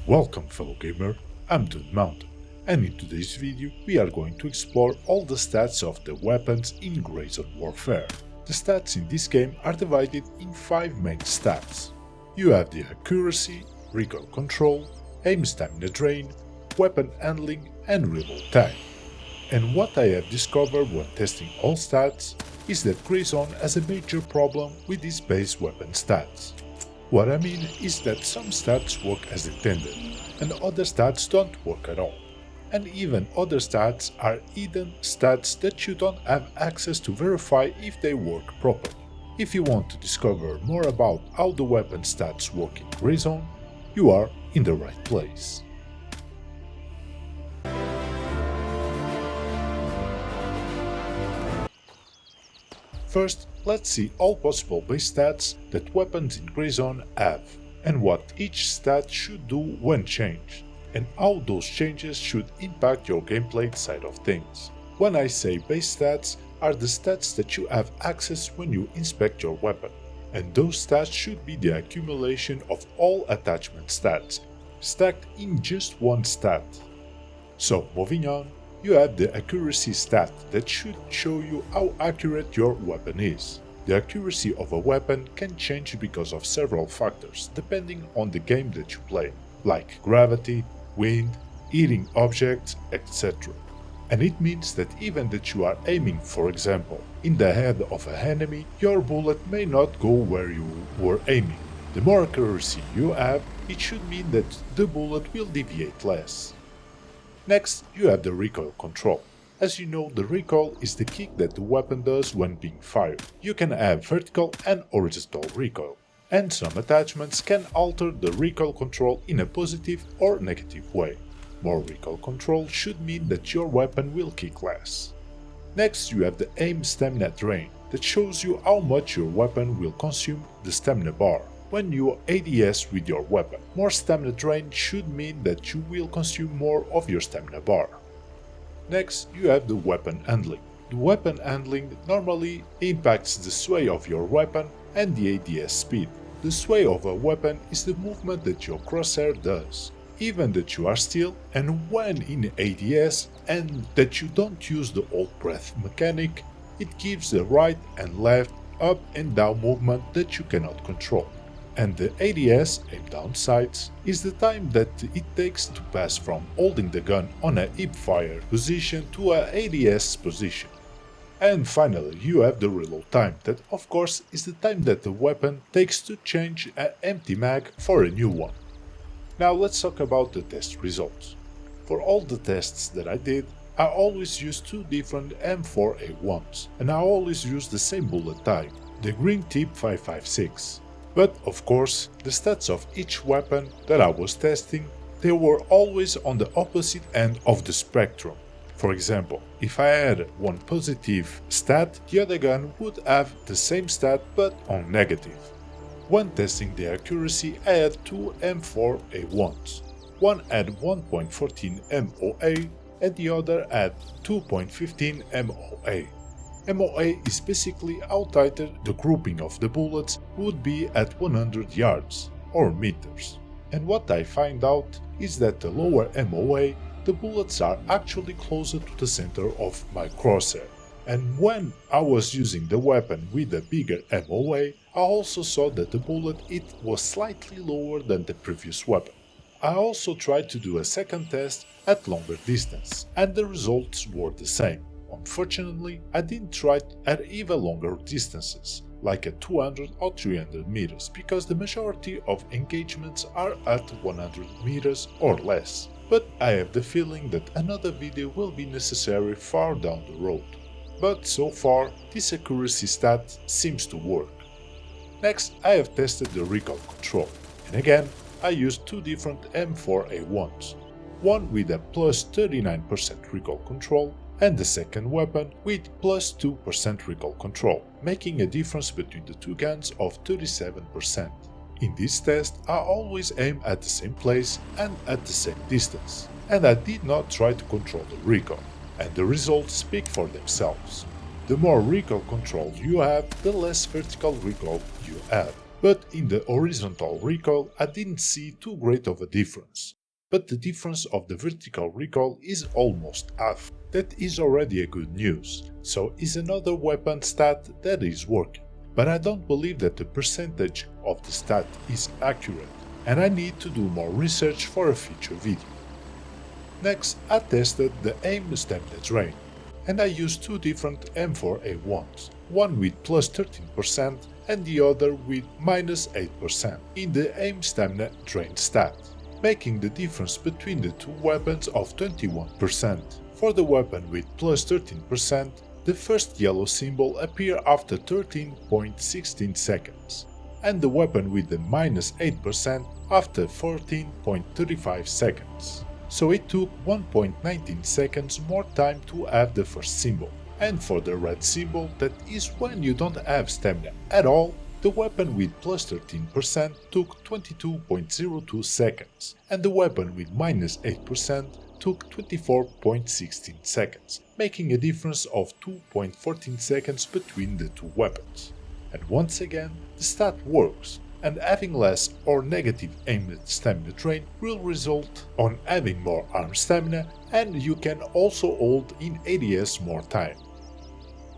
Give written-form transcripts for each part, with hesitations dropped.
Welcome fellow gamer, I'm Mountain, and in today's video we are going to explore all the stats of the weapons in grayzone warfare. The stats in this game are divided in 5 main stats. You have the accuracy, recoil control, aim stamina drain, weapon handling and reload time. And what I have discovered when testing all stats is that grayzone has a major problem with these base weapon stats. What I mean is that some stats work as intended, and other stats don't work at all. And even other stats are hidden stats that you don't have access to verify if they work properly. If you want to discover more about how the weapon stats work in grayzone, you are in the right place. First, let's see all possible base stats that weapons in grayzone have, and what each stat should do when changed, and how those changes should impact your gameplay side of things. When I say base stats, are the stats that you have access when you inspect your weapon, and those stats should be the accumulation of all attachment stats, stacked in just one stat. So moving on, you have the accuracy stat that should show you how accurate your weapon is. The accuracy of a weapon can change because of several factors depending on the game that you play, like gravity, wind, hitting objects, etc. And it means that even that you are aiming, for example, in the head of an enemy, your bullet may not go where you were aiming. The more accuracy you have, it should mean that the bullet will deviate less. Next, you have the recoil control. As you know, the recoil is the kick that the weapon does when being fired. You can have vertical and horizontal recoil, and some attachments can alter the recoil control in a positive or negative way. More recoil control should mean that your weapon will kick less. Next, you have the aim stamina drain, that shows you how much your weapon will consume the stamina bar when you ADS with your weapon. More stamina drain should mean that you will consume more of your stamina bar. Next, you have the weapon handling. The weapon handling normally impacts the sway of your weapon and the ADS speed. The sway of a weapon is the movement that your crosshair does, even that you are still and when in ADS, and that you don't use the hold breath mechanic. It gives the right and left, up and down movement that you cannot control. And the ADS, aim down sights, is the time that it takes to pass from holding the gun on a hip fire position to a ADS position. And finally you have the reload time, that of course is the time that the weapon takes to change an empty mag for a new one. Now let's talk about the test results. For all the tests that I did, I always use 2 different M4A1s, and I always use the same bullet type, the green tip 556. But of course, the stats of each weapon that I was testing, they were always on the opposite end of the spectrum. For example, if I had one positive stat, the other gun would have the same stat but on negative. When testing the accuracy, I had 2 M4A1s. One had 1.14 MOA and the other had 2.15 MOA. MOA is basically how tighter the grouping of the bullets would be at 100 yards or meters. And what I find out is that the lower MOA, the bullets are actually closer to the center of my crosshair. And when I was using the weapon with a bigger MOA, I also saw that the bullet hit was slightly lower than the previous weapon. I also tried to do a second test at longer distance, and the results were the same. Unfortunately, I didn't try at even longer distances, like at 200 or 300 meters, because the majority of engagements are at 100 meters or less. But I have the feeling that another video will be necessary far down the road. But so far, this accuracy stat seems to work. Next, I have tested the recoil control, and again, I used 2 different M4A1s, one with a plus 39% recoil control, and the second weapon with plus 2% recoil control, making a difference between the 2 guns of 37%. In this test, I always aim at the same place and at the same distance, and I did not try to control the recoil, and the results speak for themselves. The more recoil control you have, the less vertical recoil you have. but in the horizontal recoil I didn't see too great of a difference. But the difference of the vertical recoil is almost half. That is already a good news, so is another weapon stat that is working. But I don't believe that the percentage of the stat is accurate, and I need to do more research for a future video. Next, I tested the aim stamina drain, and I used two different M4A1s, one with plus 13% and the other with minus 8% in the aim stamina drain stat, making the difference between the two weapons of 21%. For the weapon with plus 13%, the first yellow symbol appeared after 13.16 seconds, and the weapon with the minus 8% after 14.35 seconds. So it took 1.19 seconds more time to have the first symbol. And for the red symbol, that is when you don't have stamina at all, the weapon with plus 13% took 22.02 seconds, and the weapon with minus 8% took 24.16 seconds, making a difference of 2.14 seconds between the two weapons. And once again, the stat works, and having less or negative aimed stamina drain will result on having more arm stamina, and you can also hold in ADS more time.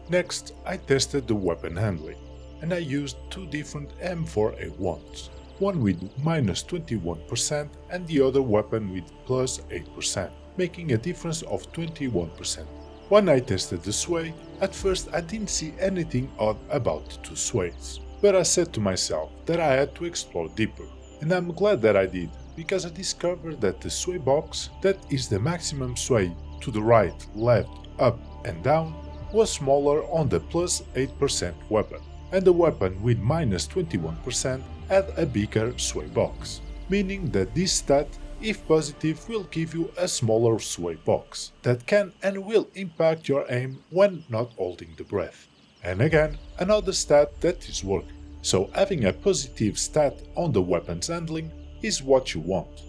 Next, I tested the weapon handling, and I used two different M4A1s, one with minus 21% and the other weapon with plus 8%, making a difference of 21%. When I tested the sway, at first I didn't see anything odd about the two sways, but I said to myself that I had to explore deeper, and I'm glad that I did, because I discovered that the sway box, that is the maximum sway to the right, left, up and down, was smaller on the plus 8% weapon, and the weapon with minus 21% had a bigger sway box, meaning that this stat, if positive, will give you a smaller sway box that can and will impact your aim when not holding the breath. And again, another stat that is working, so having a positive stat on the weapon's handling is what you want.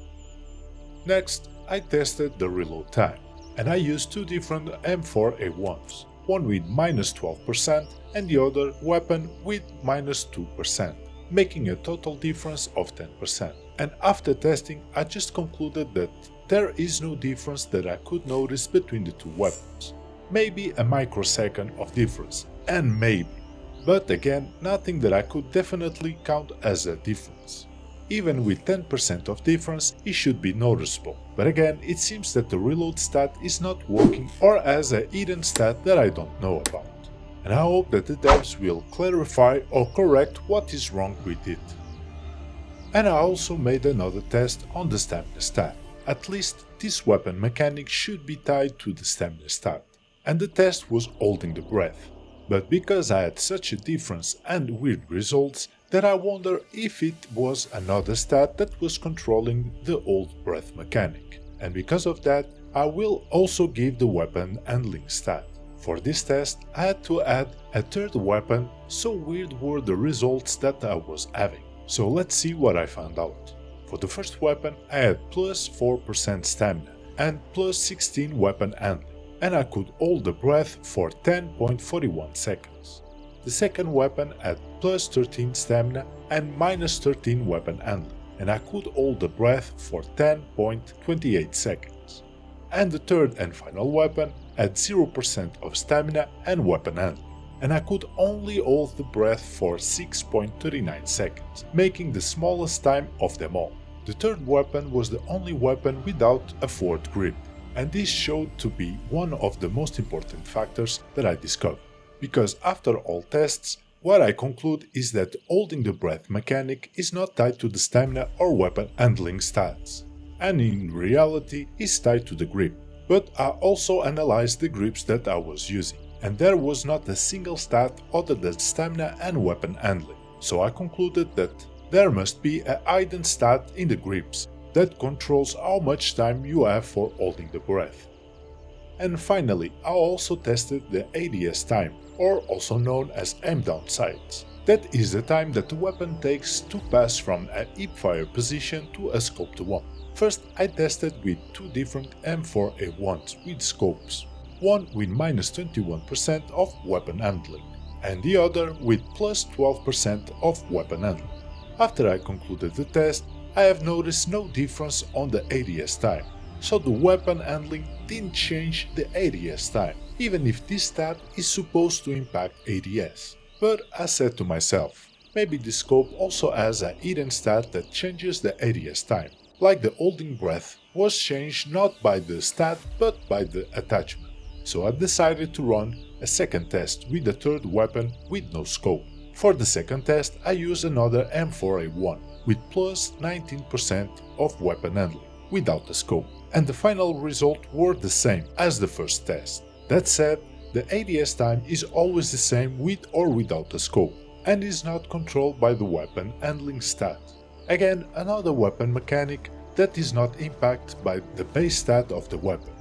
Next, I tested the reload time, and I used two different M4A1s, one with minus 12% and the other weapon with minus 2%, making a total difference of 10%. And after testing, I just concluded that there is no difference that I could notice between the two weapons. Maybe a microsecond of difference, and maybe, but again, nothing that I could definitely count as a difference. Even with 10% of difference, it should be noticeable, but again, it seems that the reload stat is not working or has a hidden stat that I don't know about. And I hope that the devs will clarify or correct what is wrong with it. And I also made another test on the stamina stat. At least this weapon mechanic should be tied to the stamina stat, and the test was holding the breath. But because I had such a difference and weird results, that I wonder if it was another stat that was controlling the hold breath mechanic. And because of that, I will also give the weapon handling stat. For this test, I had to add a third weapon, so weird were the results that I was having. So let's see what I found out. For the first weapon, I had plus 4% stamina and plus 16 weapon handling, and I could hold the breath for 10.41 seconds. The second weapon had plus 13 stamina and minus 13 weapon handling, and I could hold the breath for 10.28 seconds. And the third and final weapon had 0% of stamina and weapon handling, and I could only hold the breath for 6.39 seconds, making the smallest time of them all. The third weapon was the only weapon without a forward grip, and this showed to be one of the most important factors that I discovered. Because after all tests, what I conclude is that holding the breath mechanic is not tied to the stamina or weapon handling stats, and in reality is tied to the grip. But I also analyzed the grips that I was using, and there was not a single stat other than stamina and weapon handling, so I concluded that there must be a hidden stat in the grips that controls how much time you have for holding the breath. And finally, I also tested the ADS time, or also known as aim down sights. That is the time that the weapon takes to pass from a hipfire position to a scoped one. First, I tested with two different M4A1s with scopes, one with minus 21% of weapon handling, and the other with plus 12% of weapon handling. After I concluded the test, I have noticed no difference on the ADS time, so the weapon handling didn't change the ADS time, even if this stat is supposed to impact ADS. But I said to myself, maybe the scope also has a hidden stat that changes the ADS time, like the holding breath was changed not by the stat but by the attachment. So I decided to run a second test with the third weapon with no scope. For the second test I used another M4A1 with plus 19% of weapon handling, without the scope, and the final result were the same as the first test. That said, the ADS time is always the same with or without the scope, and is not controlled by the weapon handling stat. Again, another weapon mechanic that is not impacted by the base stat of the weapon.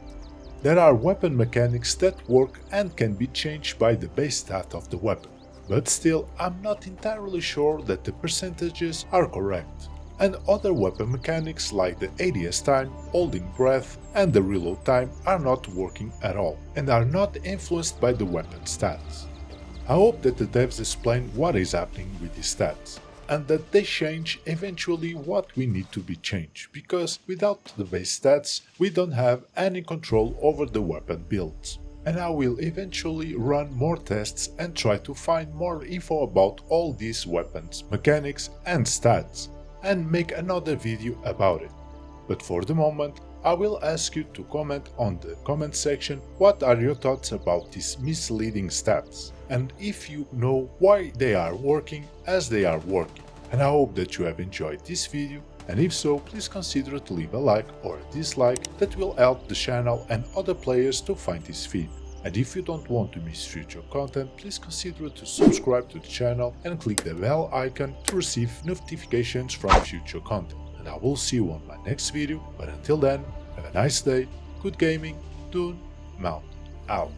There are weapon mechanics that work and can be changed by the base stat of the weapon, but still I'm not entirely sure that the percentages are correct. And other weapon mechanics like the ADS time, holding breath and the reload time are not working at all and are not influenced by the weapon stats. I hope that the devs explain what is happening with these stats, and that they change eventually what we need to be changed, because without the base stats we don't have any control over the weapon builds. And I will eventually run more tests and try to find more info about all these weapons, mechanics and stats, and make another video about it. But for the moment, I will ask you to comment on the comment section what are your thoughts about these misleading stats, and if you know why they are working as they are working. And I hope that you have enjoyed this video, and if so, please consider to leave a like or a dislike, that will help the channel and other players to find this video. And if you don't want to miss future content, please consider to subscribe to the channel and click the bell icon to receive notifications from future content. And I will see you on my next video, but until then, have a nice day, good gaming, Dune, Mount, out.